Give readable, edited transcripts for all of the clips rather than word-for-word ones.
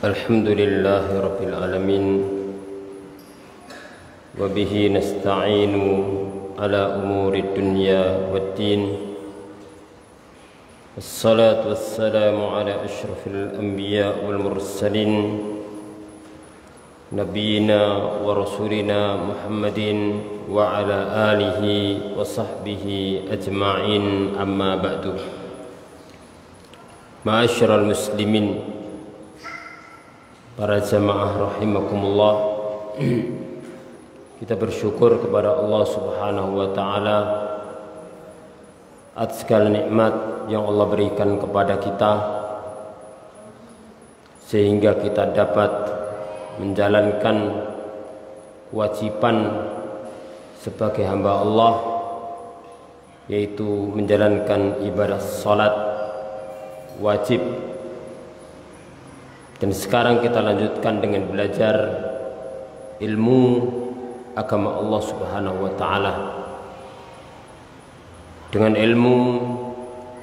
Alhamdulillahi Rabbil Alamin. Wabihi nasta'inu ala umuri dunya waddin. Wassalatu wassalamu ala ashrafil anbiya wal mursalin, nabiyina wa rasulina Muhammadin wa ala alihi wa sahbihi ajma'in, amma ba'du. Ma'asyiral muslimin, para jamaah rahimakumullah, kita bersyukur kepada Allah Subhanahu wa taala atas segala nikmat yang Allah berikan kepada kita sehingga kita dapat menjalankan kewajiban sebagai hamba Allah, yaitu menjalankan ibadah salat wajib. Dan sekarang kita lanjutkan dengan belajar ilmu agama Allah Subhanahu wa taala. Dengan ilmu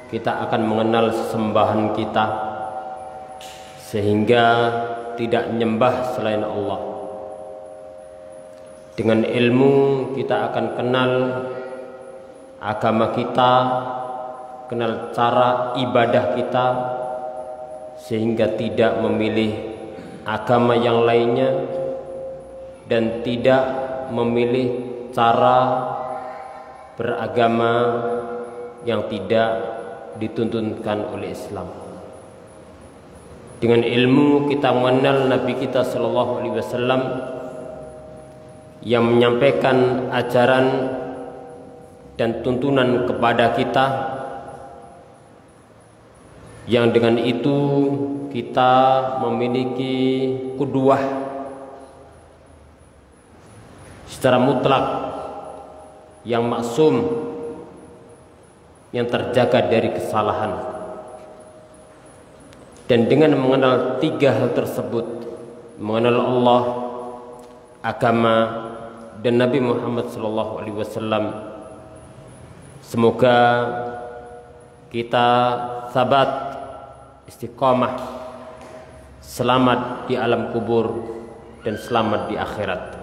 kita akan mengenal sesembahan kita sehingga tidak menyembah selain Allah. Dengan ilmu kita akan kenal agama kita, kenal cara ibadah kita, sehingga tidak memilih agama yang lainnya dan tidak memilih cara beragama yang tidak dituntunkan oleh Islam. Dengan ilmu kita mengenal Nabi kita Sallallahu Alaihi Wasallam yang menyampaikan ajaran dan tuntunan kepada kita, yang dengan itu kita memiliki qudwah secara mutlak yang maksum, yang terjaga dari kesalahan. Dan dengan mengenal tiga hal tersebut, mengenal Allah, agama, dan Nabi Muhammad SAW, semoga kita sabat, istiqamah, selamat di alam kubur dan selamat di akhirat.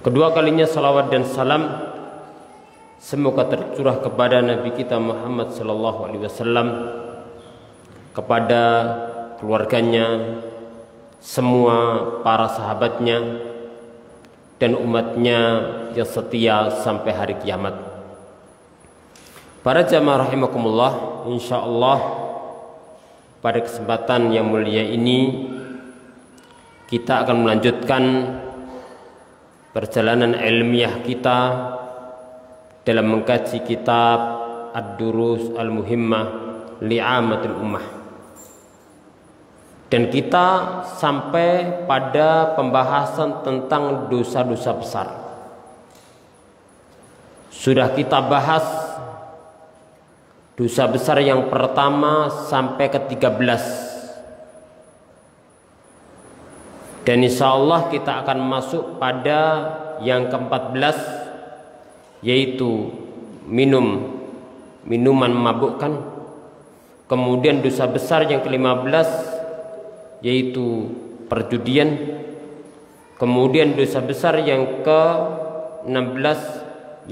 Kedua kalinya salawat dan salam semoga tercurah kepada Nabi kita Muhammad sallallahu alaihi wasallam, kepada keluarganya, semua para sahabatnya, dan umatnya yang setia sampai hari kiamat. Para jamaah rahimakumullah, insyaallah pada kesempatan yang mulia ini kita akan melanjutkan perjalanan ilmiah kita dalam mengkaji kitab Ad-Durus Al-Muhimmah Li'amatul Ummah. Dan kita sampai pada pembahasan tentang dosa-dosa besar. Sudah kita bahas dosa besar yang pertama sampai ke-13. Dan insya Allah kita akan masuk pada yang ke-14, yaitu minuman memabukkan. Kemudian dosa besar yang ke-15 yaitu perjudian. Kemudian dosa besar yang ke-16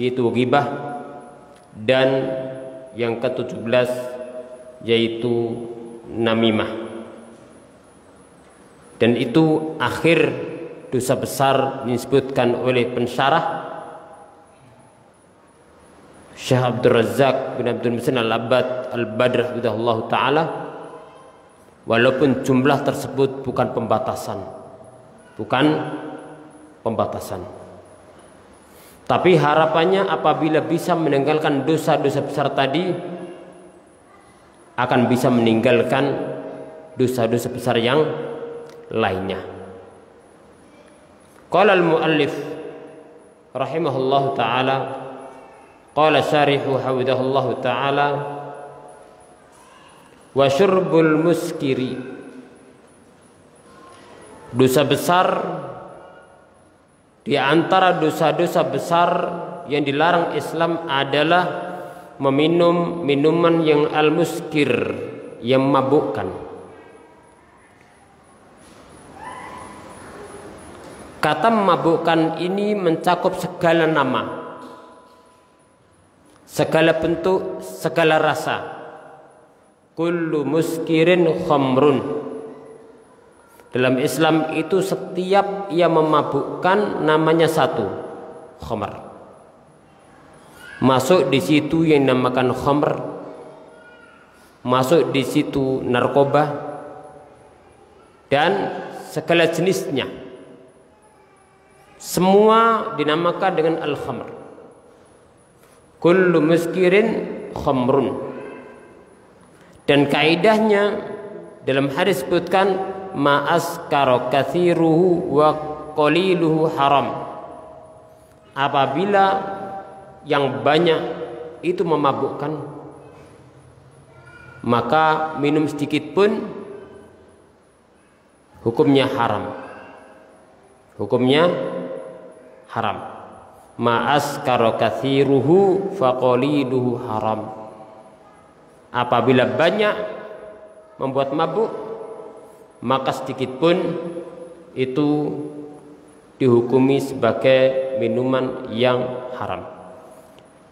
yaitu ghibah. Dan yang ke-17 yaitu namimah. Dan itu akhir dosa besar disebutkan oleh pensyarah Syekh Abdul Razak bin Abdul Muhsin Al-Abbad Al-Badr hafizahullah ta'ala. Walaupun jumlah tersebut bukan pembatasan, tapi harapannya apabila bisa meninggalkan dosa-dosa besar tadi, akan bisa meninggalkan dosa-dosa besar yang lainnya. Qala al-muallif rahimahullahu ta'ala, qala syarihu hafizahullahu ta'ala, wa syurbul muskiri, dosa besar di antara dosa-dosa besar yang dilarang Islam adalah meminum minuman yang al-muskir, yang memabukkan. Kata memabukkan ini mencakup segala nama, segala bentuk, segala rasa. Kullu muskirin khamrun. Dalam Islam itu setiap yang memabukkan namanya satu, khamr. Masuk di situ yang dinamakan khamr, masuk di situ narkoba dan segala jenisnya. Semua dinamakan dengan al-khamr. Kullu muskirin khamrun. Dan kaidahnya dalam hadis disebutkan ma'askara kathiruhu wa qaliluhu haram. Apabila yang banyak itu memabukkan, maka minum sedikit pun hukumnya haram. Hukumnya haram. Ma'askara kathiruhu faqaliluhu haram. Apabila banyak membuat mabuk, maka sedikit pun itu dihukumi sebagai minuman yang haram.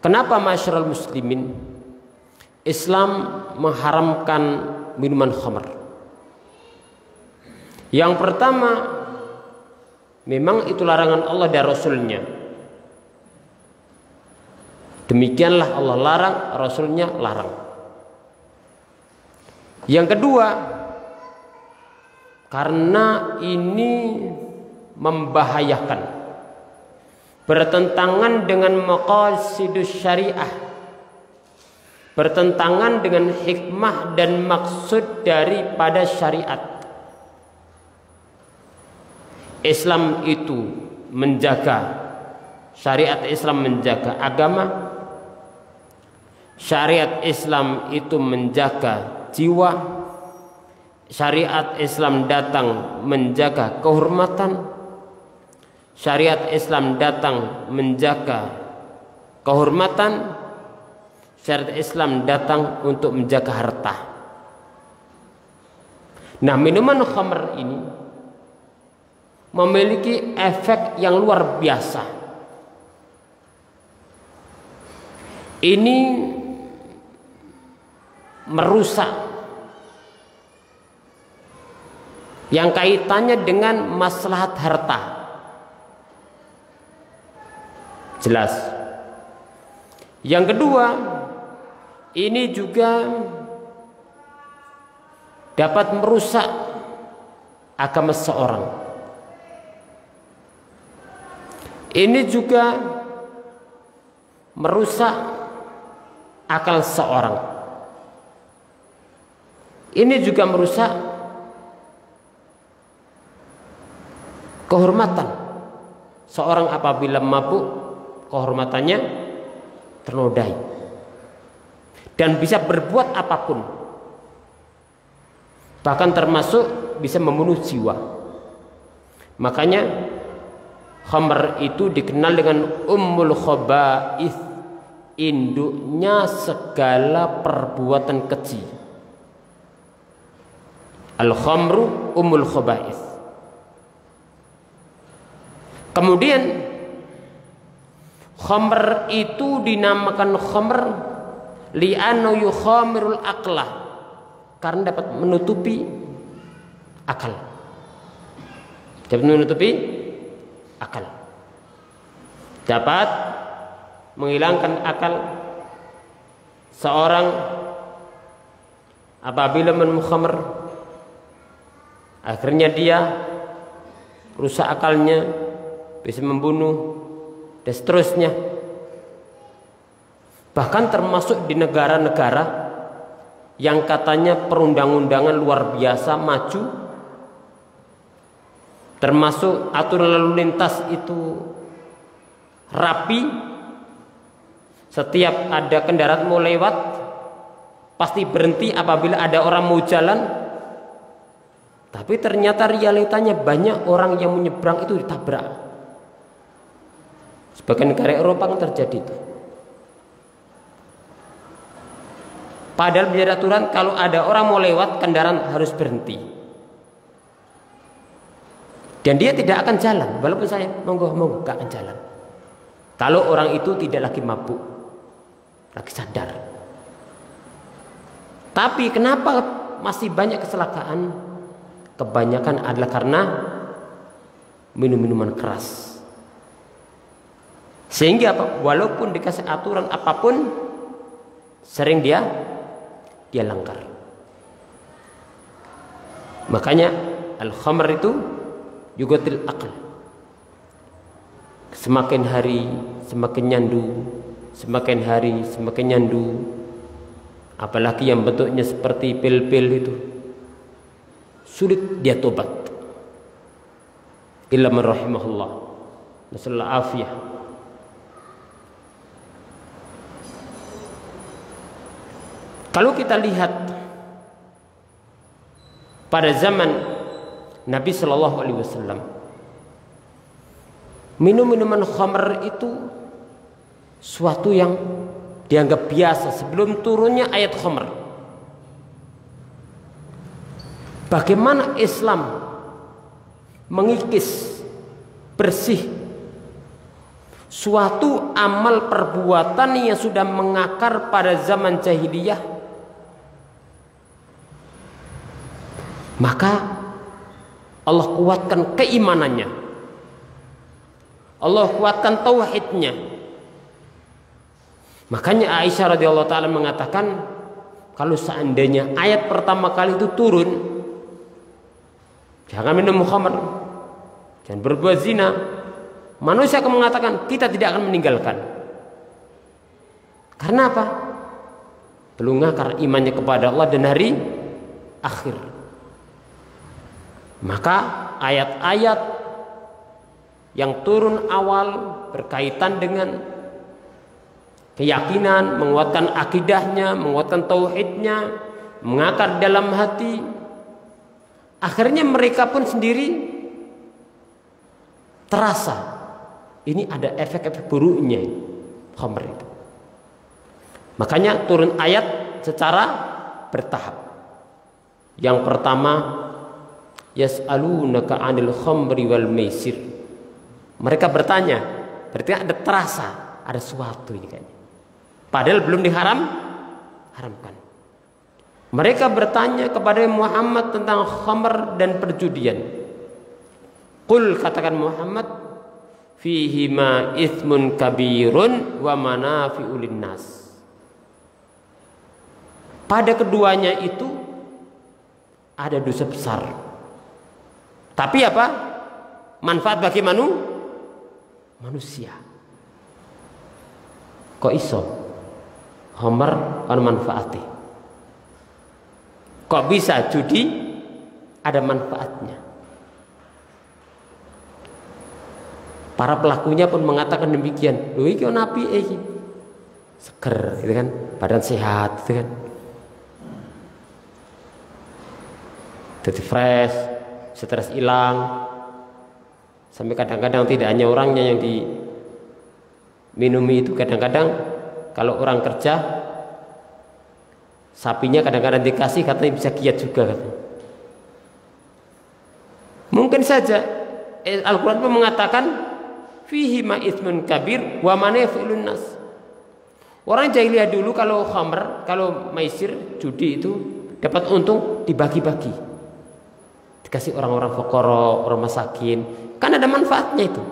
Kenapa masyarul muslimin Islam mengharamkan minuman khamr? Yang pertama, memang itu larangan Allah dan Rasulnya. Demikianlah Allah larang, Rasulnya larang. Yang kedua, karena ini membahayakan, bertentangan dengan maqasidus syariah, bertentangan dengan hikmah dan maksud daripada syariat. Islam itu menjaga, syariat Islam menjaga agama, syariat Islam itu menjaga jiwa, syariat Islam datang menjaga kehormatan, syariat Islam datang menjaga kehormatan, syariat Islam datang untuk menjaga harta. Nah, minuman khamr ini memiliki efek yang luar biasa. Ini merusak yang kaitannya dengan maslahat harta. Jelas. Yang kedua, ini juga dapat merusak agama seseorang. Ini juga merusak akal seseorang. Ini juga merusak kehormatan seorang. Apabila mabuk, kehormatannya ternodai dan bisa berbuat apapun, bahkan termasuk bisa membunuh jiwa. Makanya khamr itu dikenal dengan ummul khaba'ith, induknya segala perbuatan keji. Al-khamru ummul khaba'ith. Kemudian khamr itu dinamakan khamr li'annahu yukhamirul aqlah, karena dapat menutupi akal. Dapat menutupi akal. Dapat menghilangkan akal seorang apabila minum khamr. Akhirnya dia rusak akalnya, bisa membunuh dan seterusnya. Bahkan termasuk di negara-negara yang katanya perundang-undangan luar biasa maju, termasuk aturan lalu lintas itu rapi. Setiap ada kendaraan mau lewat pasti berhenti apabila ada orang mau jalan. Tapi ternyata realitanya banyak orang yang menyeberang itu ditabrak. Sebagian negara Eropa kan terjadi itu. Padahal menjadi aturan kalau ada orang mau lewat, kendaraan harus berhenti. Dan dia tidak akan jalan, walaupun saya monggo gak akan jalan. Kalau orang itu tidak lagi mabuk, lagi sadar. Tapi kenapa masih banyak kecelakaan? Kebanyakan adalah karena minum-minuman keras. Sehingga apa? Walaupun dikasih aturan apapun, sering dia langgar. Makanya al-khamr itu yugatil aql. Semakin hari semakin nyandu, semakin hari semakin nyandu. Apalagi yang bentuknya seperti pil-pil itu, sulit dia tobat. Illa man rahimahullah. Nasallahu afiyah. Kalau kita lihat pada zaman Nabi Shallallahu Alaihi Wasallam, minum-minuman khamr itu suatu yang dianggap biasa sebelum turunnya ayat khamr. Bagaimana Islam mengikis bersih suatu amal perbuatan yang sudah mengakar pada zaman jahiliyah, maka Allah kuatkan keimanannya, Allah kuatkan tauhidnya. Makanya Aisyah radhiyallahu taala mengatakan, kalau seandainya ayat pertama kali itu turun, jangan minum khamr, jangan berbuat zina, manusia akan mengatakan kita tidak akan meninggalkan. Karena apa? Belum ngakar imannya kepada Allah dan hari akhir. Maka ayat-ayat yang turun awal berkaitan dengan keyakinan, menguatkan akidahnya, menguatkan tauhidnya, mengakar dalam hati. Akhirnya mereka pun sendiri terasa ini ada efek-efek buruknya khamr itu. Makanya turun ayat secara bertahap. Yang pertama, yas'alunaka 'anil khamri wal maisir. Mereka bertanya, berarti ada terasa ada sesuatu ini kayaknya. Padahal belum haramkan. Mereka bertanya kepada Muhammad tentang khamr dan perjudian. Qul, katakan Muhammad, fihi ma itsmun kabirun wa manafi'u linnas. Pada keduanya itu ada dosa besar. Tapi apa? Manfaat bagi manusia. Kok iso? Khamr ana manfaatnya. Kok bisa judi ada manfaatnya? Para pelakunya pun mengatakan demikian. Lho iki ono apike iki. Seger, gitu kan? Badan sehat, gitu kan? Jadi fresh, stres hilang. Sampai kadang-kadang tidak hanya orangnya yang diminumi itu, kadang-kadang kalau orang kerja, sapinya kadang-kadang dikasih katanya bisa giat juga katanya. Mungkin saja Al-Quran pun mengatakan fihi ma itsmun kabir wa manafi'un nas. Orang jahiliyah dulu kalau khamr, kalau maisir, judi itu dapat untung dibagi-bagi. Dikasih orang-orang fuqara, orang masakin, kan ada manfaatnya itu.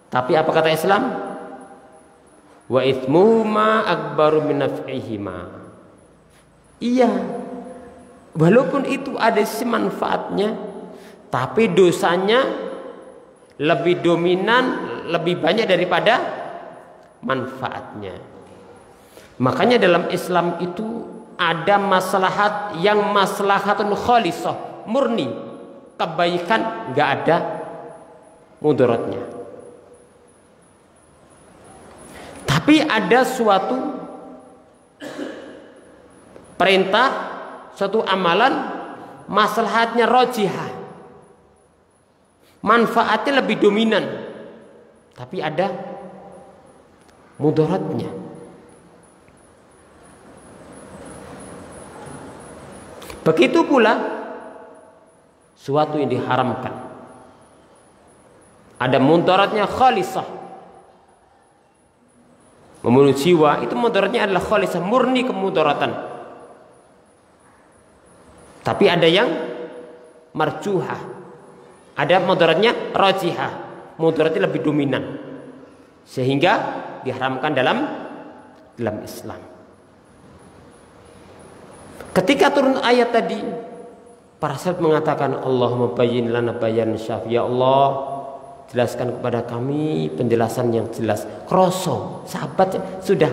Tapi apa kata Islam? Wa itsmuhuma akbaru min naf'ihima. Iya, walaupun itu ada sisi manfaatnya, tapi dosanya lebih dominan, lebih banyak daripada manfaatnya. Makanya dalam Islam itu ada maslahat yang maslahatun khalisah, murni, kebaikan, nggak ada mudaratnya. Tapi ada suatu perintah, suatu amalan, maslahatnya rajihah, manfaatnya lebih dominan, tapi ada mudaratnya. Begitu pula suatu yang diharamkan, Ada mudaratnya khalisah, membunuh jiwa, itu mudaratnya adalah khalisah, murni kemudaratan. Tapi ada yang marjuhah, ada mudaratnya rajihah, mudaratnya lebih dominan, sehingga diharamkan dalam Islam. Ketika turun ayat tadi, para sahabat mengatakan, Allahumma bayyin lana bayan syafi, ya Allah, jelaskan kepada kami penjelasan yang jelas. Kroso, sahabat sudah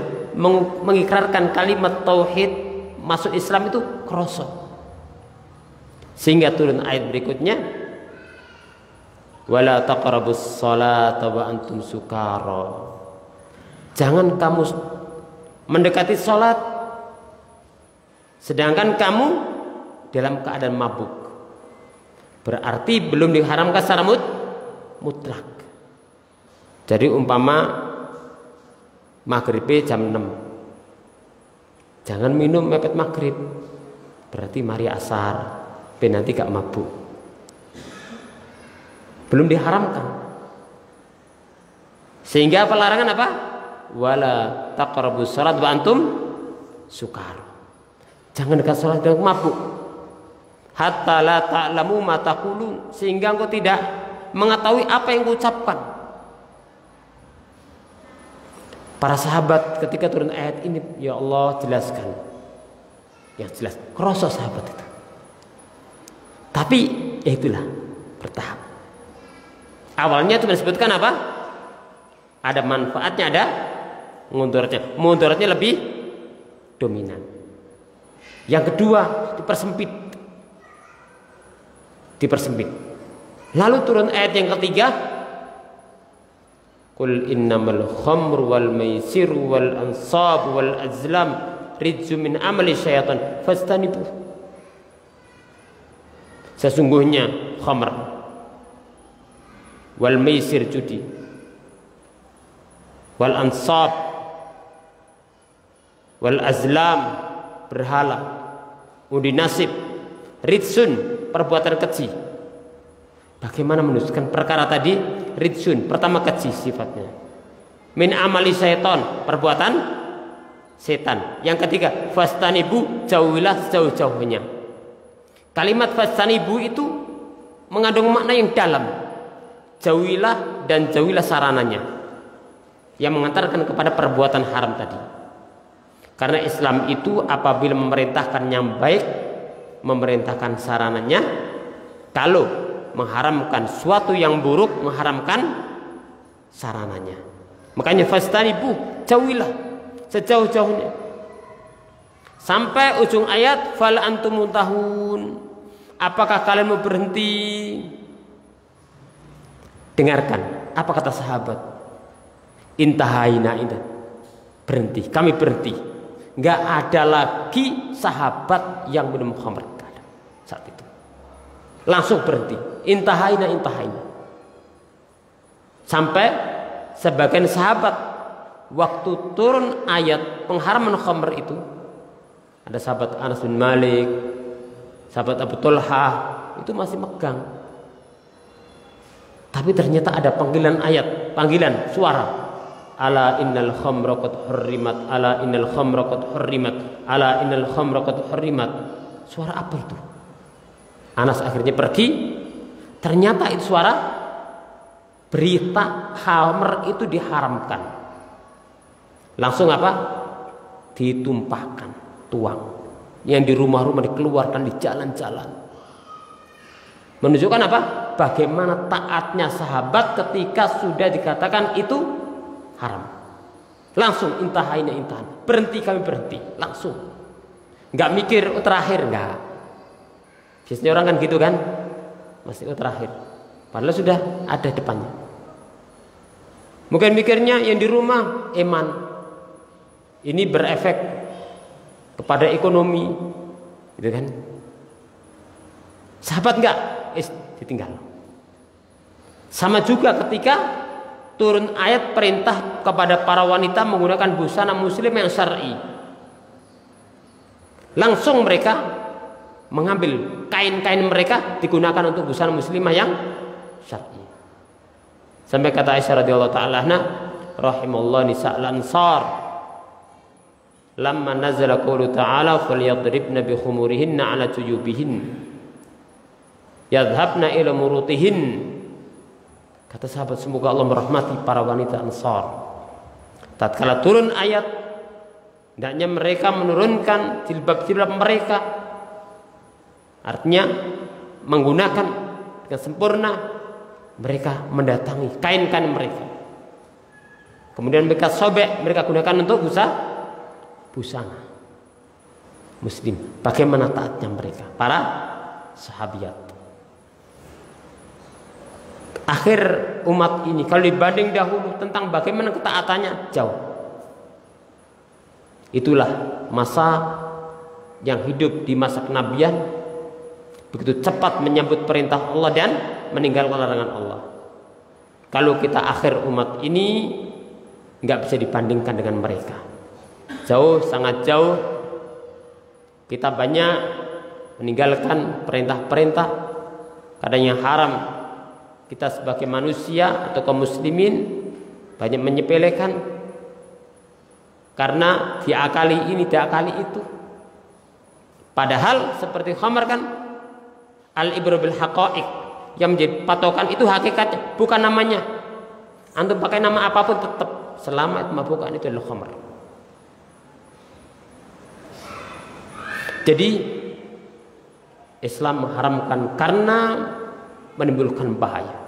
mengikrarkan kalimat tauhid, masuk Islam itu kroso. Sehingga turun ayat berikutnya, wala taqrabus sholata wa antum sukara. Jangan kamu mendekati sholat sedangkan kamu dalam keadaan mabuk. Berarti belum diharamkan secara mutlak. Jadi umpama maghrib jam 6, jangan minum mepet maghrib, berarti mari asar, ben nanti gak mabuk. Belum diharamkan. Sehingga pelarangan apa? Wala taqrabus shalat wa antum sukar. Jangan dekat salat dengan mabuk. Hatta la ta'lamu ma taqulun, sehingga engkau tidak mengetahui apa yang kau ucapkan. Para sahabat ketika turun ayat ini, ya Allah jelaskan yang jelas. Kroso sahabat itu. Tapi ya itulah, bertahap. Awalnya itu disebutkan apa? Ada manfaatnya, ada mudaratnya. Mudaratnya lebih dominan. Yang kedua, dipersempit. Lalu turun ayat yang ketiga, qul innamal khamru wal maisiru wal ansab wal azlam rijzum min amali syaitan fastanibuh. Sesungguhnya khamr, wal maisir judi, wal ansab, wal azlam berhala, undi nasib, ridsun perbuatan keji. Bagaimana menunjukkan perkara tadi? Ridsun, pertama keji sifatnya. Min amali syaitan, perbuatan setan. Yang ketiga, fastanibu, jauhilah sejauh-jauhnya. Kalimat fastanibu itu mengandung makna yang dalam. Jauhilah dan jauhilah sarananya, yang mengantarkan kepada perbuatan haram tadi. Karena Islam itu apabila memerintahkan yang baik, memerintahkan sarananya. Kalau mengharamkan suatu yang buruk, mengharamkan sarananya. Makanya fastanibu, jauhilah sejauh-jauhnya. Sampai ujung ayat, fal antum muntahun. Apakah kalian mau berhenti? Dengarkan apa kata sahabat. Intahaina, berhenti, kami berhenti. Nggak ada lagi sahabat yang minum khamr saat itu. Langsung berhenti. Intahaina. Sampai sebagian sahabat waktu turun ayat pengharaman khamr itu, ada sahabat Anas bin Malik, sahabat Abu Talhah, itu masih megang. Tapi ternyata ada panggilan ayat, panggilan suara. Ala innal khamra qad hurrimat, ala innal khamra qad hurrimat, ala innal khamra qad hurrimat. Suara apa itu? Anas akhirnya pergi. Ternyata itu suara berita khamr itu diharamkan. Langsung apa? Ditumpahkan, tuang. Yang di rumah-rumah dikeluarkan, di jalan-jalan. Menunjukkan apa? Bagaimana taatnya sahabat ketika sudah dikatakan itu haram. Langsung intahaina. Berhenti, kami berhenti. Langsung. Nggak mikir terakhir, nggak. Biasanya orang kan gitu kan, masih terakhir. Padahal sudah ada depannya. Mungkin mikirnya yang di rumah eman. Ini berefek kepada ekonomi, gitu kan? Sahabat nggak, ditinggal. Sama juga ketika turun ayat perintah kepada para wanita menggunakan busana muslim yang syar'i. Langsung mereka mengambil kain-kain mereka digunakan untuk busana muslimah yang syar'i. Sampai kata Aisyah radhiyallahu taala anha, rahimallahu nisa'al ansar lamma nazala qulu ta'ala falyadribna bi khumurihinna 'ala tuyubihin yadhhabna ila murutihin. Kata sahabat, semoga Allah merahmati para wanita Ansar. Tatkala turun ayat, hendaknya mereka menurunkan jilbab-jilbab mereka, artinya menggunakan dengan sempurna. Mereka mendatangi kain-kain mereka, kemudian mereka sobek, mereka gunakan untuk busana. Muslim, bagaimana taatnya mereka, para sahabiat. Akhir umat ini kalau dibanding dahulu tentang bagaimana ketaatannya, jauh. Itulah masa yang hidup di masa kenabian, begitu cepat menyambut perintah Allah dan meninggalkan larangan Allah. Kalau kita akhir umat ini, nggak bisa dibandingkan dengan mereka. Jauh, sangat jauh. Kita banyak meninggalkan perintah-perintah, kadang yang haram. Kita sebagai manusia atau kaum muslimin banyak menyepelekan karena diakali ini, diakali itu. Padahal seperti khamar kan, al-ibru bil haqaiq, yang menjadi patokan itu hakikatnya, bukan namanya. Antum pakai nama apapun tetap selama itu mabukan, itu adalah khamar. Jadi Islam mengharamkan karena menimbulkan bahaya.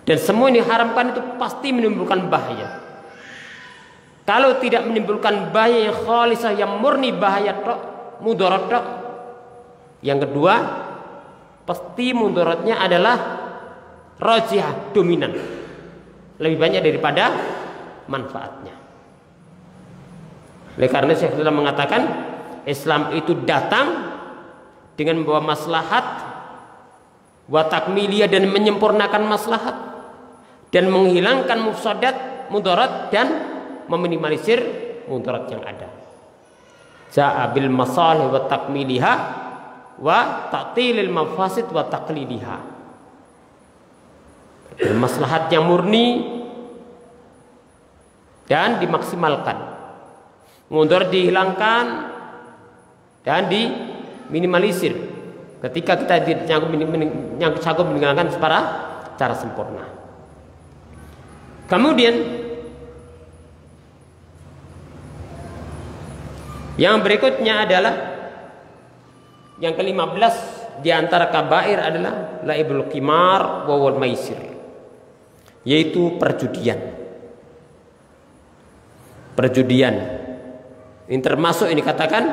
Dan semua yang diharamkan itu pasti menimbulkan bahaya. Kalau tidak menimbulkan bahaya yang khalisah, yang murni bahaya tok, mudarat tok. Yang kedua, pasti mudaratnya adalah rajih, dominan, lebih banyak daripada manfaatnya. Oleh karena Syekh Islam mengatakan, Islam itu datang dengan membawa maslahat wa takmiliyah, dan menyempurnakan maslahat dan menghilangkan mufsadat, mudarat, dan meminimalisir mudarat yang ada. Ja'a bil masalih wa takmiliha wa ta'tilil mafasid wa taqliliha. Maslahat yang murni dan dimaksimalkan, mudarat dihilangkan dan diminimalisir ketika kita tidak sanggup meninggalkan secara sempurna. Kemudian yang berikutnya adalah yang ke-15 di antara kabair adalah laibul qimar wa wal maisir, yaitu perjudian. Perjudian ini termasuk, ini katakan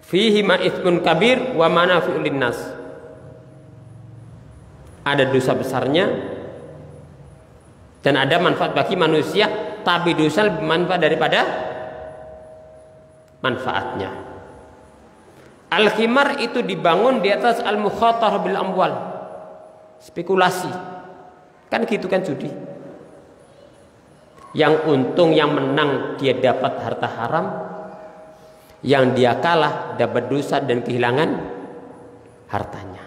fihi ma itsmun kabir wa manafi'ul linnas. Ada dosa besarnya dan ada manfaat bagi manusia, tapi dosa lebih manfaat daripada manfaatnya. Al-khimar itu dibangun di atas al-mukhatar bil amwal, spekulasi. Kan gitu kan, judi. Yang untung, yang menang dia dapat harta haram, yang dia kalah dapat dosa dan kehilangan hartanya.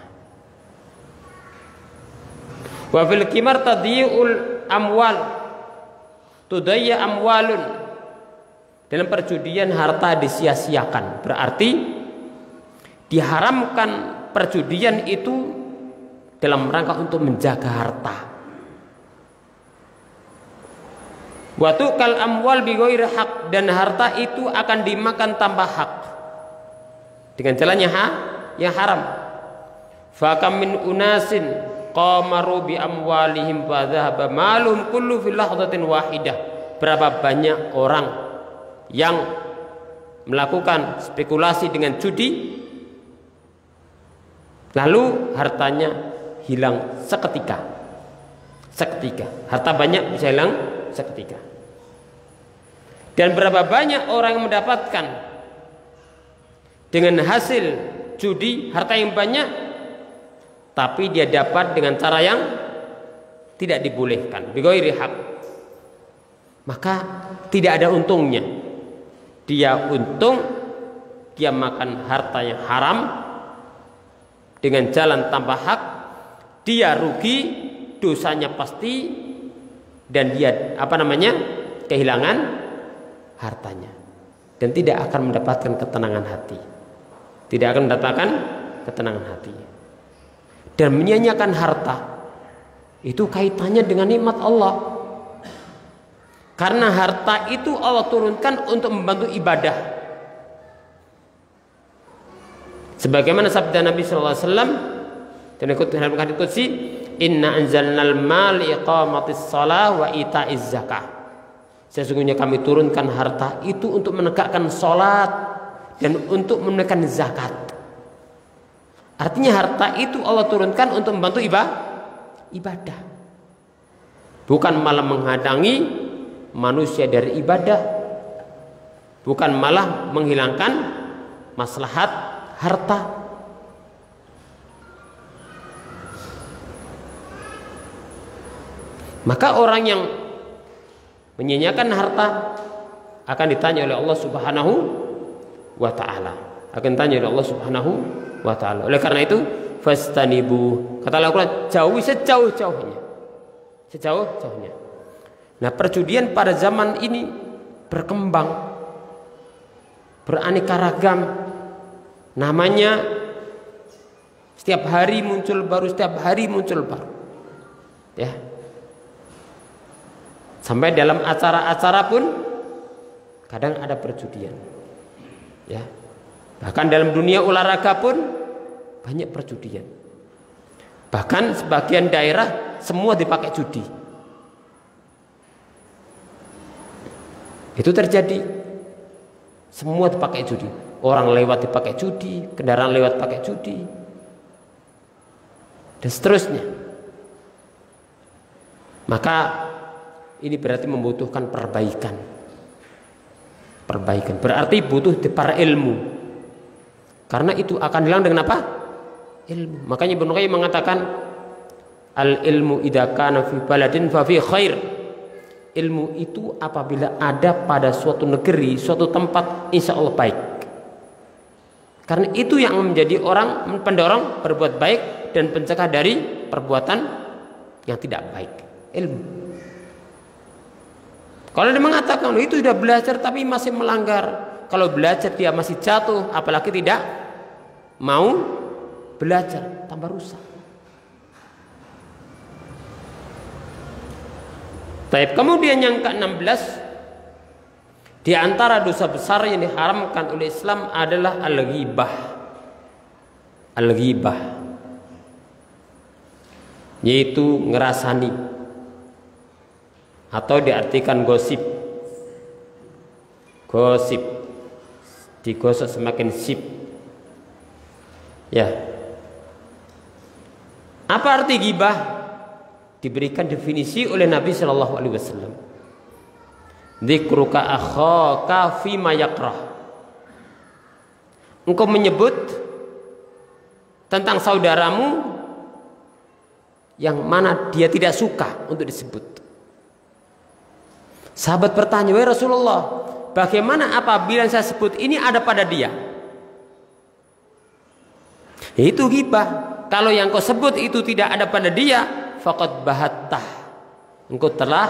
Wa fil qimar tadyi'ul amwal, tudayya amwalun. Dalam perjudian harta disia-siakan, berarti diharamkan perjudian itu dalam rangka untuk menjaga harta. Wa tuqal amwal bi ghairi haq, dan harta itu akan dimakan tanpa hak dengan jalannya yang haram. Fa kam min unasin qamaru bi amwalihim fa dhahaba malum kullu fi lahdatin wahidah. Berapa banyak orang yang melakukan spekulasi dengan judi, lalu hartanya hilang seketika. Harta banyak bisa hilang seketika. Dan berapa banyak orang yang mendapatkan dengan hasil judi harta yang banyak, tapi dia dapat dengan cara yang tidak dibolehkan, bighairi haq. Maka tidak ada untungnya. Dia untung, dia makan harta yang haram dengan jalan tanpa hak, dia rugi dosanya pasti, dan dia kehilangan hartanya, dan tidak akan mendapatkan ketenangan hati. Tidak akan mendapatkan ketenangan hati. Dan menyanyiakan harta itu kaitannya dengan nikmat Allah. Karena harta itu Allah turunkan untuk membantu ibadah. Sebagaimana sabda Nabi sallallahu alaihi wasallam dan ikut dalam hadits qudsi, "Inna anzalnal mal iqamatis shalah wa ita'iz zakah." Sesungguhnya kami turunkan harta itu untuk menegakkan salat dan untuk menunaikan zakat. Artinya harta itu Allah turunkan untuk membantu ibadah. Bukan malah menghadangi manusia dari ibadah, bukan malah menghilangkan maslahat harta. Maka orang yang menyia-nyiakan harta akan ditanya oleh Allah Subhanahu wa taala. Akan ditanya oleh Allah Subhanahu wa taala. Oleh karena itu, fastanibu, kata Al-Qur'an, jauhi sejauh-jauhnya. Sejauh-jauhnya. Nah, perjudian pada zaman ini berkembang, beraneka ragam. Namanya setiap hari muncul baru, ya. Sampai dalam acara-acara pun kadang ada perjudian, ya. Bahkan dalam dunia olahraga pun banyak perjudian. Bahkan sebagian daerah semua dipakai judi. Itu terjadi. Semua dipakai judi. Orang lewat dipakai judi, kendaraan lewat pakai judi, dan seterusnya. Maka ini berarti membutuhkan perbaikan. Berarti butuh para ilmu. Karena itu akan hilang dengan apa? Ilmu. Makanya Ibnu Qayyim mengatakan, al ilmu idza kana fi baladin fa fi khair. Ilmu itu apabila ada pada suatu negeri, suatu tempat, insya Allah baik. Karena itu yang menjadi orang pendorong berbuat baik dan pencegah dari perbuatan yang tidak baik. Ilmu. Kalau dia mengatakan itu sudah belajar tapi masih melanggar, kalau belajar dia masih jatuh, apalagi tidak mau belajar, tambah rusak. Baik, kemudian yang ke-16, di antara dosa besar yang diharamkan oleh Islam adalah al-ghibah. Al-ghibah yaitu ngerasani, atau diartikan gosip. Gosip, digosok semakin sip. Ya. Apa arti ghibah? Diberikan definisi oleh Nabi Shallallahu Alaihi Wasallam. Dzikruka akhaka fima yakrah. Engkau menyebut tentang saudaramu yang mana dia tidak suka untuk disebut. Sahabat bertanya, "Wahai Rasulullah, bagaimana apabila saya sebut ini ada pada dia?" Itu ghibah. Kalau yang kau sebut itu tidak ada pada dia, faqad bahattah, engkau telah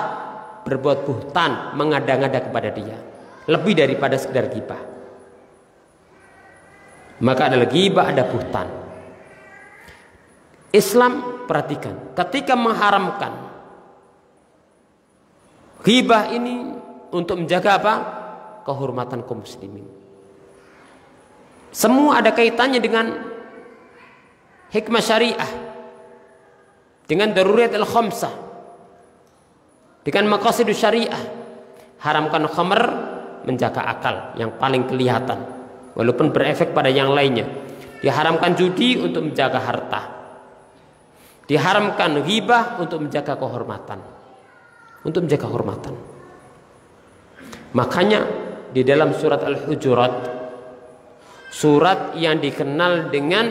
berbuat buhtan, mengada-ngada kepada dia, lebih daripada sekedar ghibah. Maka adalah ghibah, ada buhtan. Islam, perhatikan, ketika mengharamkan ghibah ini untuk menjaga apa? Kehormatan kaum muslimin. Semua ada kaitannya dengan hikmah syariah, dengan darurat al-khamsah, dengan maqasidus syariah. Haramkan khamr, menjaga akal yang paling kelihatan walaupun berefek pada yang lainnya. Diharamkan judi untuk menjaga harta. Diharamkan ghibah untuk menjaga kehormatan. Untuk menjaga kehormatan. Makanya di dalam surat Al-Hujurat, surat yang dikenal dengan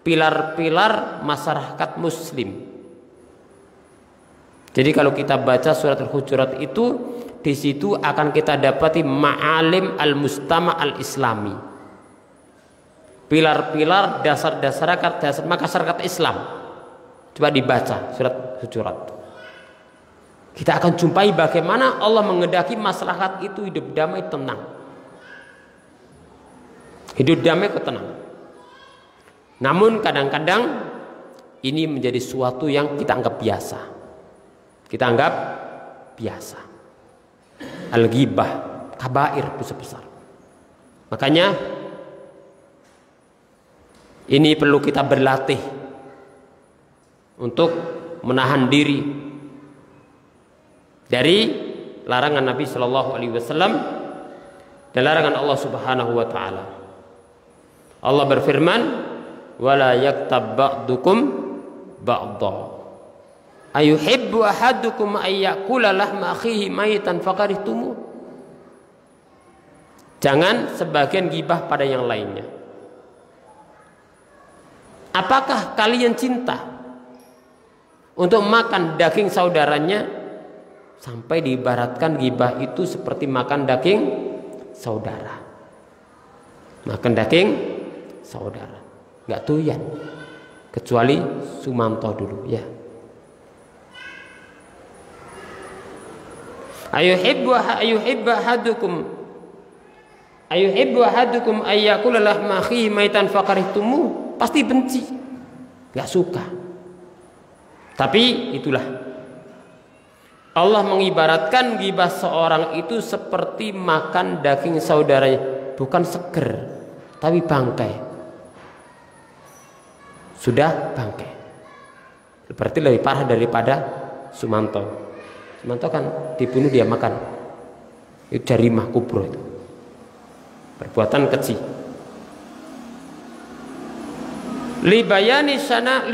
pilar-pilar masyarakat muslim. Jadi kalau kita baca surat Al-Hujurat itu, di situ akan kita dapati ma'alim al-mustama' al-islami. Pilar-pilar dasar masyarakat Islam. Coba dibaca surat Hujurat. Kita akan jumpai bagaimana Allah mengendaki masyarakat itu hidup damai tenang. Hidup damai tenang. Namun kadang-kadang ini menjadi suatu yang kita anggap biasa. Kita anggap biasa. Al-ghibah, kabair, dosa besar. Makanya ini perlu kita berlatih untuk menahan diri dari larangan Nabi Shallallahu Alaihi Wasallam dan larangan Allah Subhanahu Wa Taala. Allah berfirman, "Wala yaktab ba'dukum ba'dha. Ayuhibbu ahadukum ayyakula lahma akhihi maitan faqarihtumu." Jangan sebagian gibah pada yang lainnya. Apakah kalian cinta untuk makan daging saudaranya sampai diibaratkan gibah itu seperti makan daging saudara? Makan daging saudara, nggak doyan, kecuali Sumanto dulu ya. Ayuhibbu ahadukum ayyakula lahma akhihi maitan faqarihtumu. Pasti benci, nggak suka. Tapi itulah Allah mengibaratkan gibah seorang itu seperti makan daging saudaranya, bukan seger, tapi bangkai. Sudah bangkai. Berarti lebih parah daripada Sumanto. Sumanto kan dibunuh dia makan. Itu jarimah kubro itu. Perbuatan keji. Libayani sana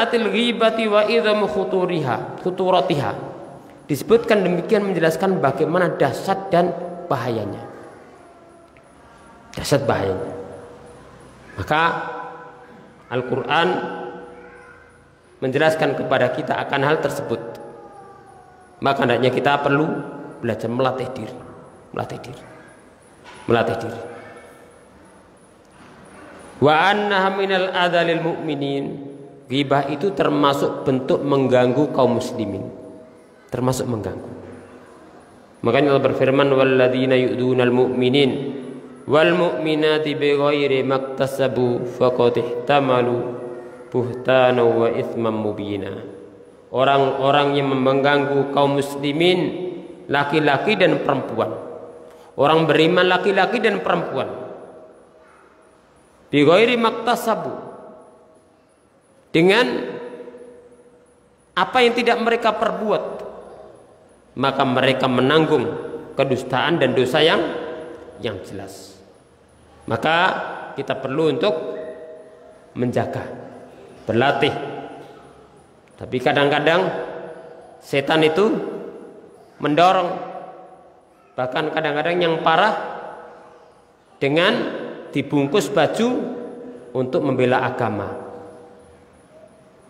atil ghibati wa idhamu khuturatiha. Disebutkan demikian menjelaskan bagaimana dahsyat dan bahayanya. Dahsyat bahayanya. Maka Al-Quran menjelaskan kepada kita akan hal tersebut. Maka hendaknya kita perlu belajar melatih diri. Wa annaha minal adzalil mu'minin. Ghibah itu termasuk bentuk mengganggu kaum muslimin. Termasuk mengganggu. Makanya Allah berfirman, walladzina yu'dunal mu'minin wal mu'minati bighairi maktasabu faqad ihtamalu buhtana wa itsman mubina. Orang-orang yang mengganggu kaum muslimin, laki-laki dan perempuan. Orang beriman laki-laki dan perempuan. Bighairi maktasabu, dengan apa yang tidak mereka perbuat, maka mereka menanggung kedustaan dan dosa yang jelas. Maka kita perlu untuk menjaga, berlatih. Tapi kadang-kadang setan itu mendorong, bahkan kadang-kadang yang parah dengan dibungkus baju untuk membela agama.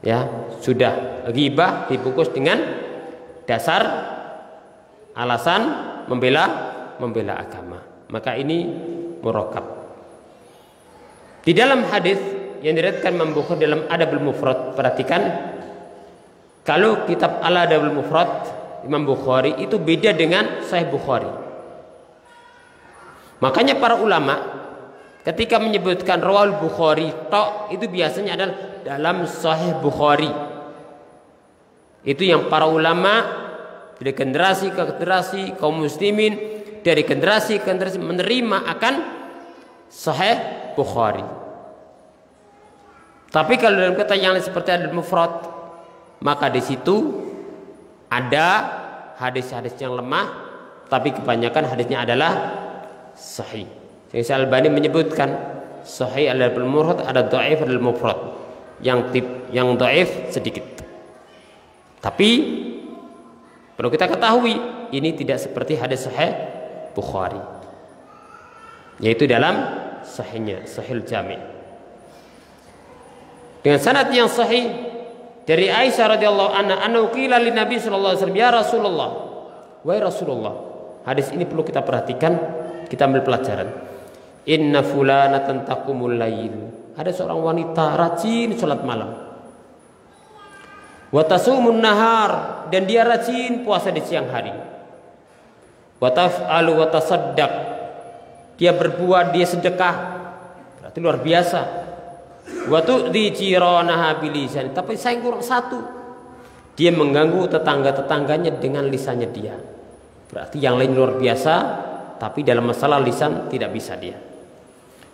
Ya, sudah ghibah dibungkus dengan dasar alasan membela agama. Maka ini murokab. Di dalam hadis yang diriwayatkan Imam Bukhari dalam Adabul Mufrad, perhatikan, kalau kitab Al-Adabul Mufrad Imam Bukhari itu beda dengan Sahih Bukhari. Makanya para ulama ketika menyebutkan Rawal Bukhari tok, itu biasanya adalah dalam Sahih Bukhari. Itu yang para ulama dari generasi ke generasi kaum muslimin, dari generasi ke generasi menerima akan Sahih Bukhari. Tapi kalau dalam kata yang lain seperti Al-Mufrad, maka di situ ada hadis-hadis yang lemah, tapi kebanyakan hadisnya adalah sahih. Syekh Al-Albani menyebutkan sahih al-Adabul Mufrad, ada dhaif al-Mufrad. Yang dhaif sedikit. Tapi perlu kita ketahui, ini tidak seperti hadis sahih Bukhari. Yaitu dalam sahihnya, Sahih Jami'. Dengan sanad yang sahih dari Aisyah radhiyallahu anha, anna qila lin Nabi sallallahu alaihi wasallam, ya Rasulullah, wahai Rasulullah. Hadis ini perlu kita perhatikan, kita ambil pelajaran. Inna fulanatan taqumul lail. Ada seorang wanita rajin salat malam. Wa tasumun nahar, dan dia rajin puasa di siang hari. Wa taf'alu wa tasaddaq, dia berbuat, dia sedekah, berarti luar biasa. Wa tu'dhi jiranaha bilisan, tapi saya kurang satu, dia mengganggu tetangga-tetangganya dengan lisannya dia. Berarti yang lain luar biasa, tapi dalam masalah lisan tidak bisa dia.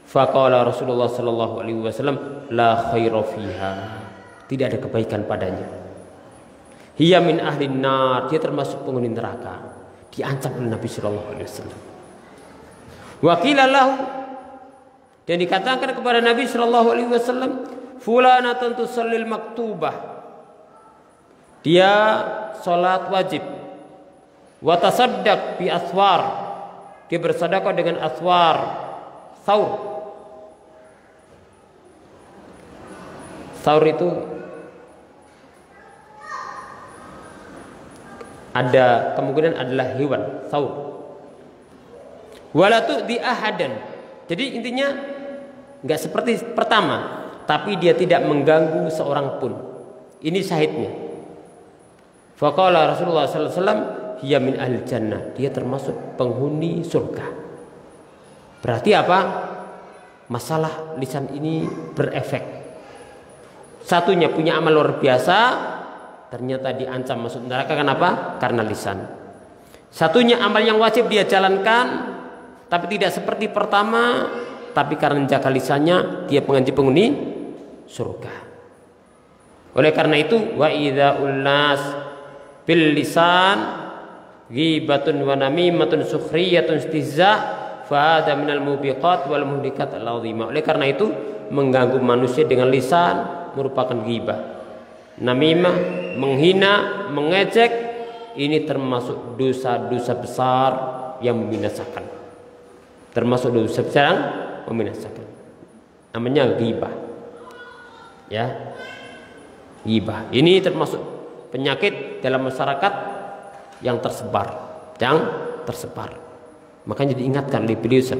Faqala Rasulullah sallallahu alaihi wasallam, la khaira fiha, tidak ada kebaikan padanya. Hiya min ahli nar, dia termasuk penghuni neraka, diancam oleh Nabi sallallahu alaihi wasallam. Wa qila lahu, dan dikatakan kepada Nabi sallallahu alaihi wasallam, fulanatun tusallil maktubah, dia salat wajib. Wa tasaddaq bi aswar, dia bersedekah dengan aswar, thaur. Thaur itu ada kemungkinan adalah hewan, thaur. Wala tu'di ahadan, jadi intinya enggak seperti pertama, tapi dia tidak mengganggu seorang pun. Ini syahidnya. Faqala Rasulullah sallallahu alaihi wasallam, hiya min ahli jannah, dia termasuk penghuni surga. Berarti apa? Masalah lisan ini berefek. Satunya punya amal luar biasa, ternyata diancam masuk neraka. Kenapa? Karena lisan. Satunya amal yang wajib dia jalankan, tapi tidak seperti pertama, tapi karena menjaga lisannya dia penghuni surga. Oleh karena itu, wa idza ulnas bil lisan ghibatun wa namimatun sukhriyatun istihza fa hada minal mubiqat wal muhlikat al-azimah. Oleh karena itu, mengganggu manusia dengan lisan merupakan ghibah, namimah, menghina, mengejek, ini termasuk dosa-dosa besar yang membinasakan. Termasuk dosa besar yang membinasakan. Namanya ghibah. Ya. Ghibah. Ini termasuk penyakit dalam masyarakat yang tersebar, Makanya diingatkan oleh beliau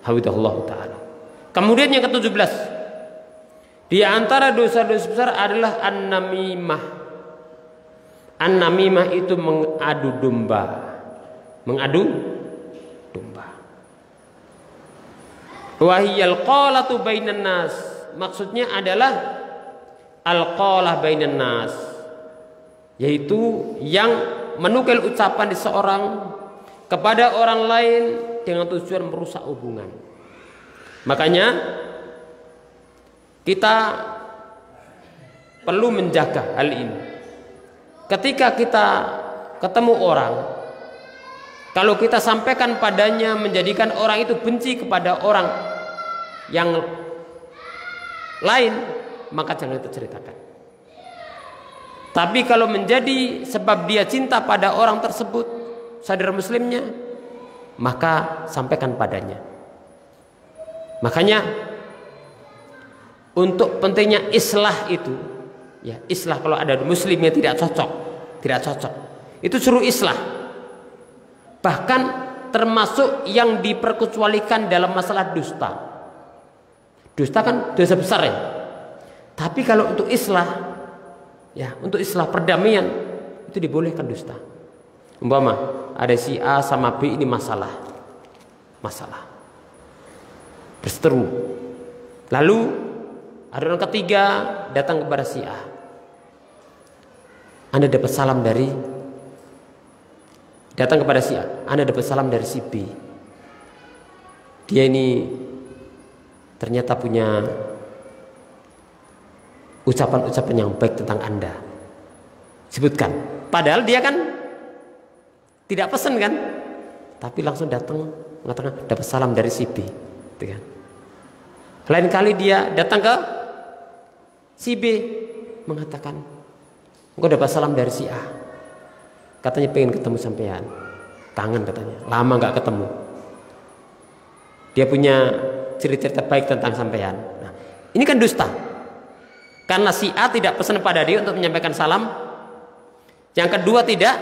hafizahullah taala. Kemudian yang ke-17, di antara dosa-dosa besar adalah an-namimah. An-namimah itu mengadu domba. Wahiyal qalatu bainan nas, maksudnya adalah al-qalah bainan nas, yaitu yang menukil ucapan di seorang kepada orang lain dengan tujuan merusak hubungan. Makanya kita perlu menjaga hal ini. Ketika kita ketemu orang, kalau kita sampaikan padanya menjadikan orang itu benci kepada orang yang lain, maka jangan kita ceritakan. Tapi kalau menjadi sebab dia cinta pada orang tersebut, saudara muslimnya, maka sampaikan padanya. Makanya untuk pentingnya islah itu, ya islah, kalau ada muslimnya tidak cocok, itu suruh islah. Bahkan termasuk yang diperkecualikan dalam masalah dusta. Dusta kan dosa besar ya. Tapi kalau untuk islah, ya untuk islah perdamaian, itu dibolehkan dusta. Umpama ada si A sama B ini masalah berseteru, lalu ada orang ketiga datang kepada si A. Anda dapat salam dari si B. Dia ini ternyata punya ucapan-ucapan yang baik tentang Anda. Sebutkan. Padahal dia kan tidak pesan kan, tapi langsung datang mengatakan dapat salam dari si B. Gitu kan. Lain kali dia datang ke si B mengatakan, engkau dapat salam dari si A, katanya pengen ketemu sampean, kangen katanya, lama nggak ketemu, dia punya cerita-cerita baik tentang sampean. Nah, ini kan dusta, karena si A tidak pesan pada dia untuk menyampaikan salam, yang kedua tidak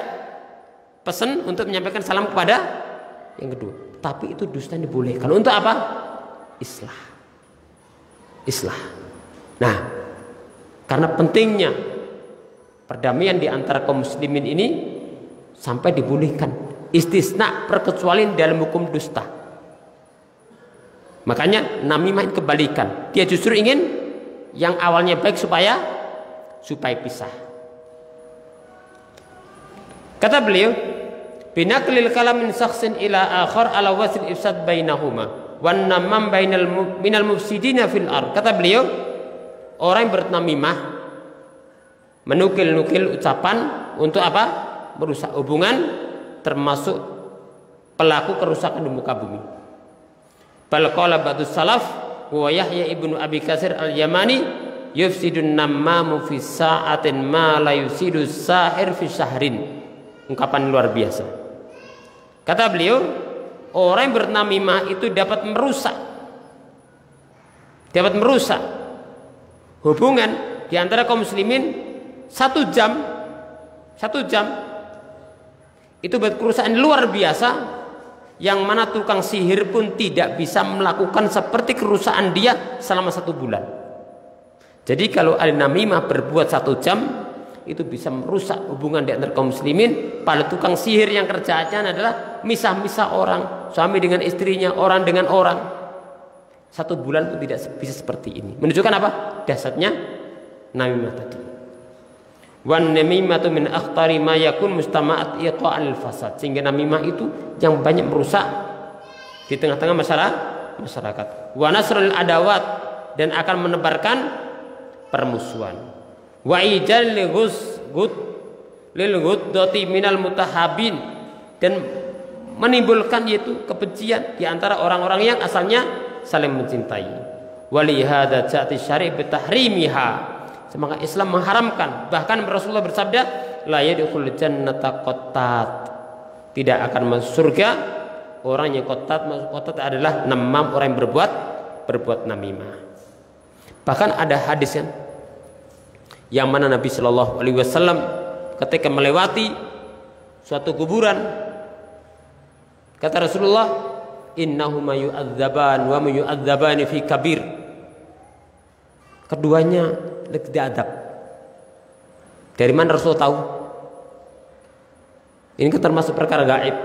pesan untuk menyampaikan salam kepada yang kedua, tapi itu dusta yang dibolehkan. Untuk apa? Islah. Nah, karena pentingnya Perdamaian di antara kaum muslimin ini sampai dibolehkan. Istisna perkecualian dalam hukum dusta. Makanya namimah kebalikan. Dia justru ingin yang awalnya baik supaya pisah. Kata beliau, binaqlil kalam min shakhsin ila akhar ala wasl ifsad bainahuma wan namam minal mufsidina fil ard. Kata beliau, orang yang bernamimah menukil-nukil ucapan untuk apa? Merusak hubungan, termasuk pelaku kerusakan di muka bumi. Bal qala ba'dus salaf wa Yahya ibnu Abi Katsir al-Yamani yufsidun nammamu fi sa'atin ma la yusidu sahir fi syahrin. Ungkapan luar biasa. Kata beliau, orang yang bernamimah itu dapat merusak hubungan di antara kaum muslimin 1 jam itu buat kerusakan luar biasa, yang mana tukang sihir pun tidak bisa melakukan seperti kerusakan dia selama 1 bulan. Jadi kalau al-namimah berbuat 1 jam itu bisa merusak hubungan di antara kaum muslimin. Pada tukang sihir yang kerjaannya adalah misah-misah orang, suami dengan istrinya, orang dengan orang, 1 bulan itu tidak bisa seperti ini. Menunjukkan apa? Dasarnya namimah tadi. Wan namimatu min akhtari ma yakun mustama'at iqa'al fasad. Sehingga namimah itu yang banyak merusak di tengah-tengah masyarakat. Wa nasrul adawat, dan akan menebarkan permusuhan. Wa ijal lil ghuddati minal mutahabin, dan menimbulkan yaitu kebencian di antara orang-orang yang asalnya saling mencintai. Wali hadza ja'ati syari' bi tahrimiha. Maka Islam mengharamkan, bahkan Rasulullah bersabda, la yadkhul jannata qattat, tidak akan masuk surga orang yang qattat. Qattat adalah namam, orang yang berbuat namimah. Bahkan ada hadis yang mana Nabi Shallallahu Alaihi Wasallam ketika melewati suatu kuburan, kata Rasulullah, innahuma yu'adzaban wa yu'adzabani fi kabir. Keduanya tidak adab. Dari mana Rasul tahu? Ini kan termasuk perkara gaib.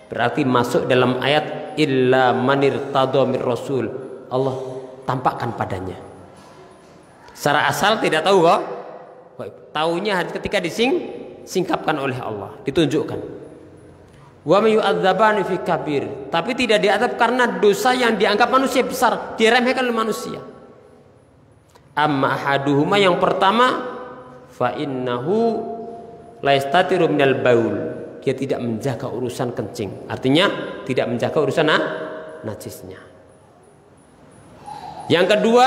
Berarti masuk dalam ayat illa manir tadomir Rasul. Allah tampakkan padanya. Secara asal tidak tahu kok. Taunya ketika disingkapkan oleh Allah, ditunjukkan. Wa may yu'adzabani fi kabir. Tapi tidak diadab karena dosa yang dianggap manusia besar, diremehkan oleh manusia. Amma ahaduhuma, yang pertama, fa innahu la yastatiru minal baul, dia tidak menjaga urusan kencing, artinya tidak menjaga urusan najisnya. Yang kedua,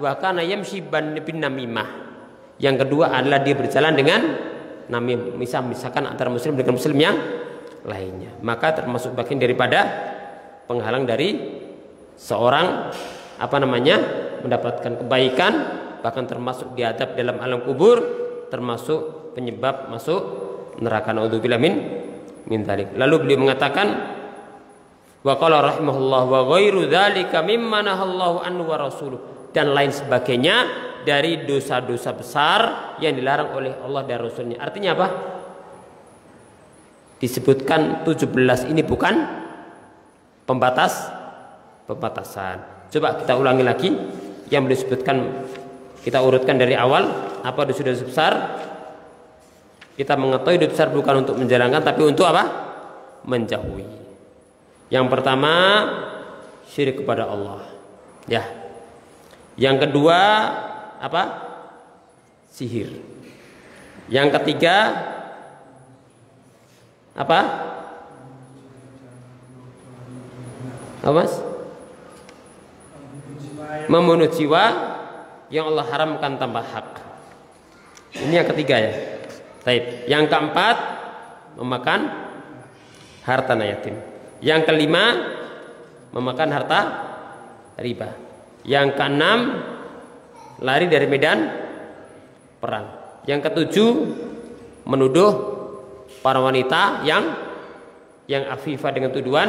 wa kana yamshi bin namimah, yang kedua adalah dia berjalan dengan namimah, misalkan antara muslim dengan muslim yang lainnya, maka termasuk bagian daripada penghalang dari seorang mendapatkan kebaikan, bahkan termasuk diadab dalam alam kubur, termasuk penyebab masuk neraka. Naudzubillah min dzalik. Lalu beliau mengatakan, wa qala rahimahullah wa ghairu dzalika mimma nahallahu anhu wa rasuluh, dan lain sebagainya dari dosa-dosa besar yang dilarang oleh Allah dan Rasulnya. Artinya apa? Disebutkan 17 ini bukan pembatasan. Coba kita ulangi lagi yang beliau sebutkan, kita urutkan dari awal. Apa dosa-dosa besar? Kita mengetahui dosa besar bukan untuk menjalankan, tapi untuk apa? Menjauhi. Yang pertama, syirik kepada Allah. Ya. Yang kedua, apa? Sihir. Yang ketiga, apa? Apa, Mas? Membunuh jiwa yang Allah haramkan tanpa hak. Ini yang ketiga ya. Baik. Yang keempat, memakan harta yatim. Yang kelima, memakan harta riba. Yang keenam, lari dari medan perang. Yang ketujuh, menuduh para wanita yang afifah dengan tuduhan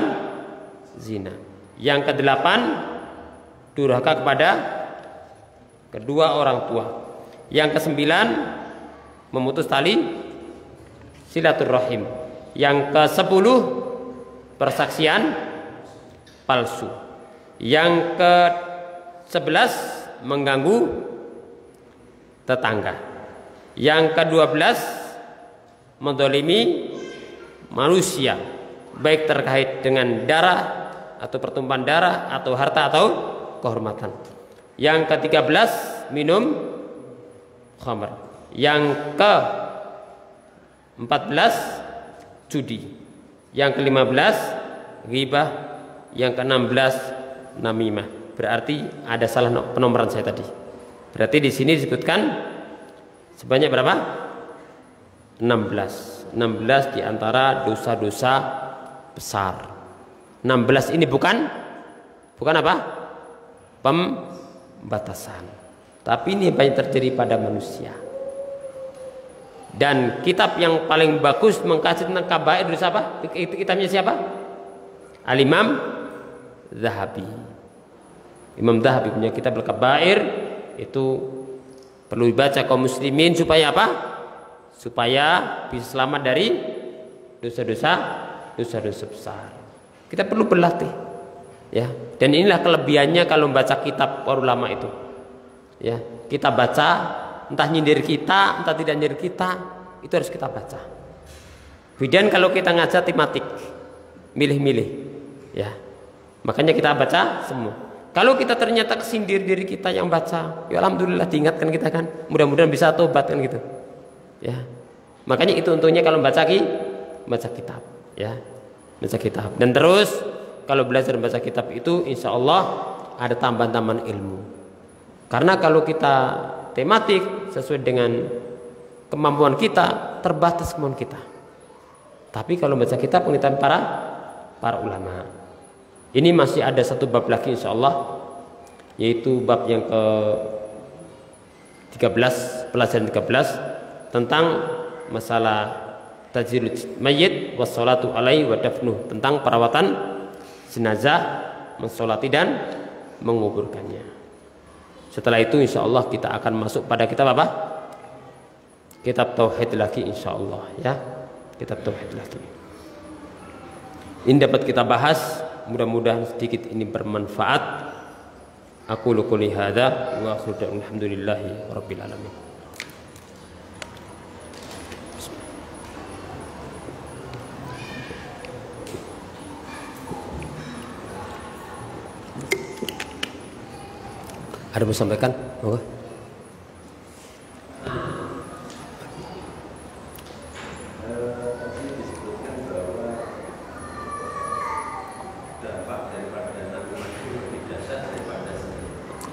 zina. Yang kedelapan, durhaka kepada kedua orang tua. Yang kesembilan, memutus tali silaturrahim. Yang ke-10 persaksian palsu. Yang ke-11 mengganggu tetangga. Yang ke-12 menzalimi manusia, baik terkait dengan darah atau pertumpahan darah atau harta atau kehormatan. Yang ke-13 minum khamr. Yang ke-14 judi. Yang ke-15 ghibah. Yang ke-16 namimah. Berarti ada salah penomoran saya tadi. Berarti di sini disebutkan sebanyak berapa? 16 di antara dosa-dosa besar. 16 ini bukan apa? Pembatasan. Tapi ini banyak terjadi pada manusia. Dan kitab yang paling bagus mengkaji tentang kabair dosa apa? Kitabnya siapa? Al-Imam Zahabi. Imam Zahabi punya kitab Al-Kabair, itu perlu dibaca kaum muslimin supaya apa? Supaya bisa selamat dari dosa-dosa besar. Kita perlu berlatih, ya. Dan inilah kelebihannya kalau membaca kitab para ulama itu, ya. Kita baca, entah nyindir kita, entah tidak nyindir kita, itu harus kita baca. Kemudian kalau kita ngajar tematik, milih-milih, ya. Makanya kita baca semua. Kalau kita ternyata kesindir diri kita yang baca, ya alhamdulillah diingatkan kita kan, mudah-mudahan bisa tobat kan gitu. Ya. Makanya itu untungnya kalau baca kitab, ya. Baca kitab. Dan terus kalau belajar baca kitab itu insya Allah ada tambahan-tambahan ilmu. Karena kalau kita tematik sesuai dengan kemampuan kita, terbatas kemampuan kita. Tapi kalau baca kitab penelitian para ulama. Ini masih ada satu bab lagi insya Allah, yaitu bab yang ke-13, pelajaran 13 tentang masalah tajhirul mayyit wassalatu alaihi wa dafnuh, tentang perawatan jenazah, mensolati dan menguburkannya. Setelah itu insya Allah kita akan masuk pada kitab apa? Kitab tauhid lagi insya Allah, ya. Kitab tauhid lagi. Ini dapat kita bahas. Mudah-mudahan sedikit ini bermanfaat. Aku qouli hadza wa akhiru alhamdulillahi rabbil alamin. Ada mau sampaikan? Monggo.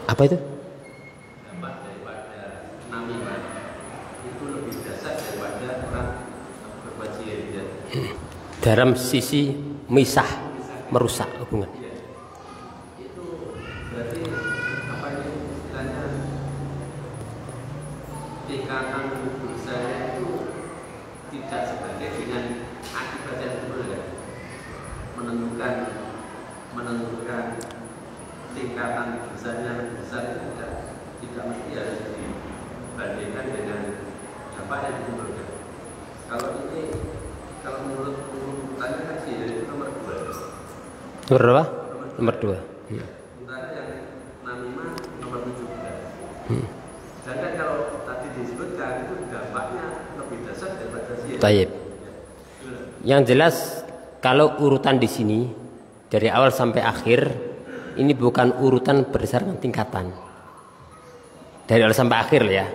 Apa itu? Dampak daripada namimah itu lebih dasar daripada orang berbuat sihir. Dalam sisi misah, merusak hubungan. Itu berarti apa ini istilahnya, tingkatan dosanya itu tidak sebagai dengan akibat yang berbeda, menentukan tingkatan dosanya lebih besar itu tidak mesti harus dibandingkan dengan dampak yang ditimbulkan. Kalau ini, kalau menurut urutannya kan sihir itu nomor 2. Nomor berapa? Nomor 2. Sementara yang namimah nomor 17. Sedangkan kalau tadi disebutkan itu dampaknya lebih dasar daripada sihir. Taib. Yang jelas kalau urutan di sini dari awal sampai akhir ini bukan urutan berdasarkan tingkatan dari awal sampai akhir ya.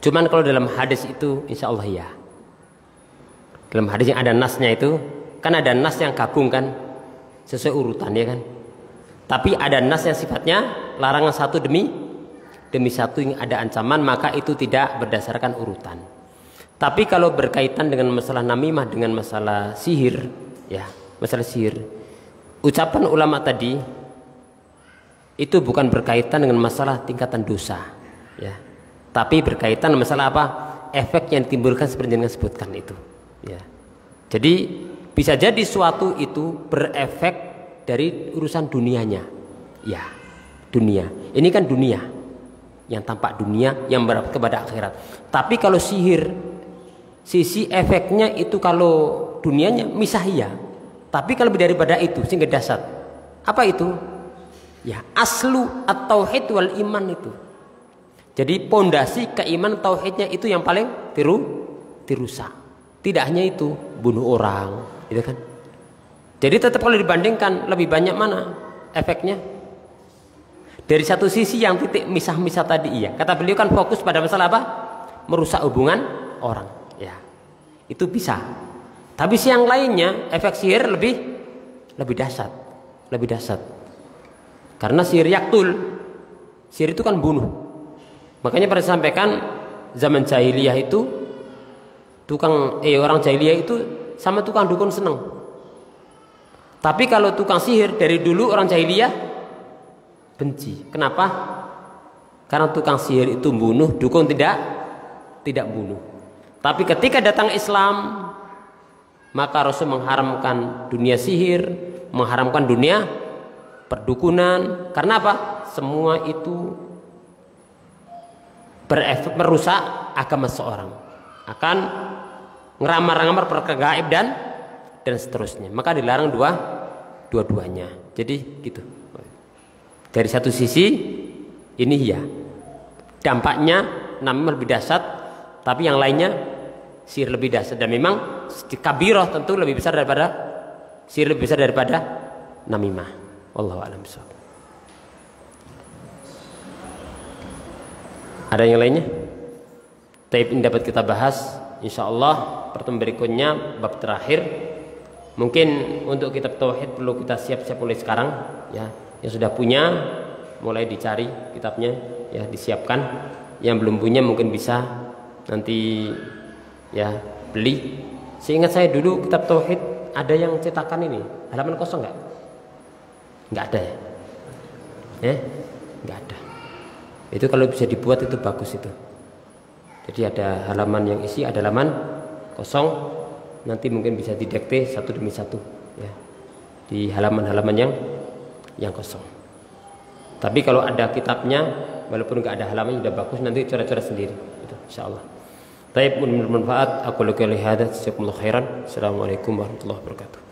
Cuman kalau dalam hadis itu insya Allah ya. Dalam hadis yang ada nasnya itu kan ada nas yang gabung kan sesuai urutan ya kan. Tapi ada nas yang sifatnya larangan satu demi satu yang ada ancaman, maka itu tidak berdasarkan urutan. Tapi kalau berkaitan dengan masalah namimah, dengan masalah sihir ya, masalah sihir, ucapan ulama tadi itu bukan berkaitan dengan masalah tingkatan dosa ya, tapi berkaitan dengan masalah apa? Efek yang ditimbulkan seperti yang disebutkan itu ya. Jadi bisa jadi suatu itu berefek dari urusan dunianya ya, dunia ini kan dunia yang tampak, dunia yang berefek kepada akhirat. Tapi kalau sihir sisi efeknya itu kalau dunianya misah iya, tapi kalau lebih daripada itu sehingga dasar apa itu ya aslu at-tauhid wal iman itu. Jadi pondasi keimanan tauhidnya itu yang paling dirusak. Tidak hanya itu, bunuh orang, gitu kan. Jadi tetap kalau dibandingkan lebih banyak mana efeknya? Dari satu sisi yang titik misah-misah tadi iya. Kata beliau kan fokus pada masalah apa? Merusak hubungan orang. Ya, itu bisa. Tapi si yang lainnya efek sihir lebih dahsyat, lebih dahsyat. Karena sihir yaktul, sihir itu kan bunuh. Makanya pada sampaikan zaman jahiliyah itu orang jahiliyah itu sama tukang dukun seneng. Tapi kalau tukang sihir dari dulu orang jahiliyah benci. Kenapa? Karena tukang sihir itu bunuh, dukun tidak bunuh. Tapi ketika datang Islam, maka Rasul mengharamkan dunia sihir, mengharamkan dunia perdukunan. Karena apa? Semua itu berefek merusak agama seorang, akan ngeramar-ngeramar perkara gaib dan seterusnya. Maka dilarang dua-duanya. Jadi gitu. Dari satu sisi ini ya dampaknya namanya lebih dahsyat, tapi yang lainnya sihir lebih dahsyat. Dan memang kabirah tentu lebih besar daripada sihir, lebih besar daripada namimah. Wallahu a'lam bishawab. Ada yang lainnya? Taib ini dapat kita bahas insyaallah pertemuan berikutnya bab terakhir. Mungkin untuk kitab tauhid perlu kita siap-siap mulai sekarang ya. Yang sudah punya mulai dicari kitabnya ya, disiapkan. Yang belum punya mungkin bisa nanti ya beli. Seingat saya dulu kitab tauhid ada yang cetakan ini halaman kosong nggak? Nggak ada ya? Nggak ada. Itu kalau bisa dibuat itu bagus itu. Jadi ada halaman yang isi, ada halaman kosong. Nanti mungkin bisa didikte satu demi satu ya, di halaman-halaman yang kosong. Tapi kalau ada kitabnya, walaupun nggak ada halaman sudah bagus, nanti coret-coret sendiri. Itu insyaallah. Taib bermanfaat. Aku lakukan hada. Jazakumullah khairan. Assalamualaikum warahmatullahi wabarakatuh.